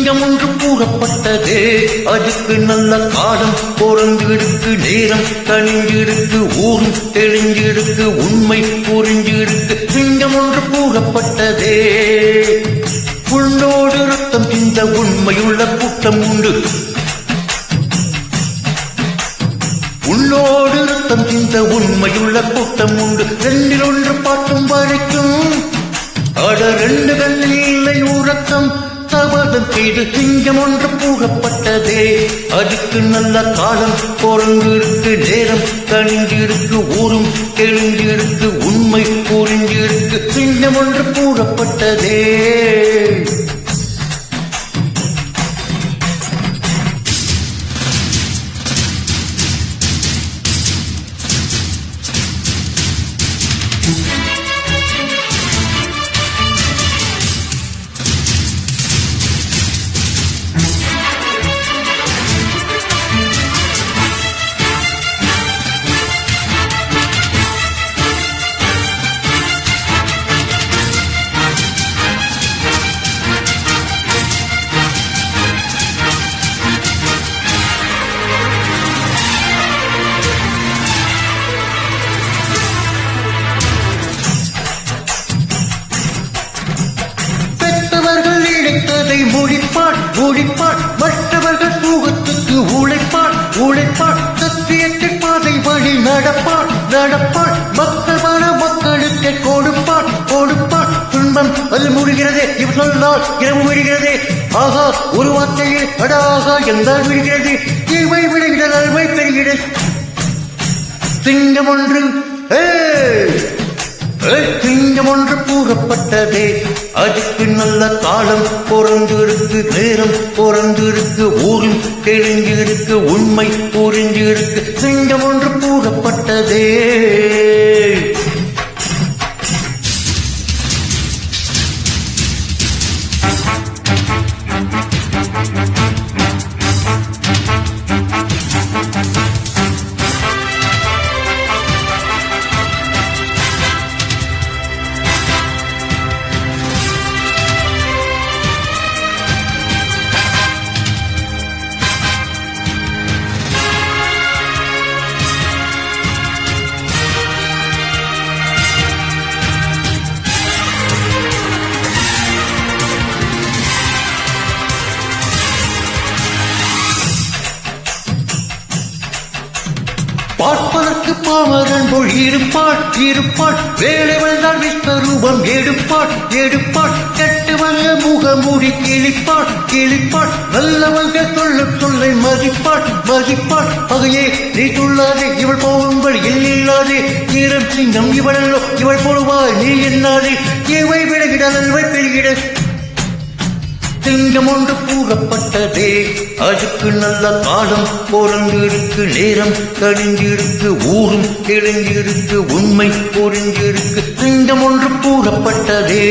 சிங்கம் ஒன்று கூறப்பட்டதே, அதுக்கு நல்ல காலம் பொறந்திருக்கு, நேரம் கணிஞ்சிருக்கு, ஊரும் தெளிஞ்சிருக்கு, உண்மை புரிஞ்சிருக்கு. சிங்கம் ஒன்று கூறப்பட்டதே, உன்னோடு ரத்தம் சிந்த உண்மையுள்ள கூட்டம் உண்டு, உன்னோடு ரத்தம் சிந்த உண்மையுள்ள கூட்டம் உண்டு. ரெண்டில் ஒன்று பாட்டும் வரைக்கும் அட ரெண்டு கண்ணில் இல்லை உறக்கம், சபதம் செய்து சிங்கம் ஒன்று கூறப்பட்டதே, அதுக்கு நல்ல காலம் பொறந்திருக்கு, நேரம் கணிஞ்சிருக்கு, ஊரும் தெளிஞ்சிருக்கு, உண்மை புரிஞ்சிருக்கு. சிங்கம் ஒன்று கூறப்பட்டதே. முடிப்பாட் முடிப்பாட், மற்றவர்கள் சூகத்துக்கு உழைப்பாட் உழைப்பாட், சத்தியத்தின் பாதை வழி நடப்பாட் நடப்பாட், மக்கள் பண மக்களுக்கு கொடுப்பாட் கொடுப்பாட். துன்பம் அது முடிகிறதே, இவர் சொன்னால் இரவு விடுகிறதே, ஆகா ஒரு வார்த்தையில் அடாகா என்றால் விடுகிறது, இவை விடுகிற நல்வை பெறுகிறது. சிங்கம் ஒன்று சிங்கம் ஒன்று கூறப்பட்டதே, அதுக்கு நல்ல காலம் பொறந்திருக்கு, நேரம் பொறந்திருக்கு, ஊரும் தெளிஞ்சிருக்கு, உண்மை புரிஞ்சிருக்கு. சிங்கம் ஒன்று கூறப்பட்டதே. பார்ப்பதற்கு பாமரன் போல் இருப்பாட் இருப்பாட், வேலை வந்தால் விஸ்வரூபம் எடுப்பாட் எடுப்பாட், கெட்டவங்க முகமூடி கிழிப்பாட் கிழிப்பாட், நல்லவங்க சொல்லை மதிப்பாட் மதிப்பாட். பகையே நீ துள்ளாதே, இவள் போகும்படி இல்லாதே, ஈரம் சிங்கம் இவளோ, இவள் போடுவாய் நீ என்னாதே, இவை விடுகிட நல்வை பெறுகிட. சிங்கம் ஒன்று கூறப்பட்டதே, அதுக்கு நல்ல காலம் பொறந்திருக்கு, நேரம் கணிஞ்சிருக்கு, ஊரும் தெளிஞ்சிருக்கு, உண்மை புரிஞ்சிருக்கு. சிங்கம் ஒன்று கூறப்பட்டதே.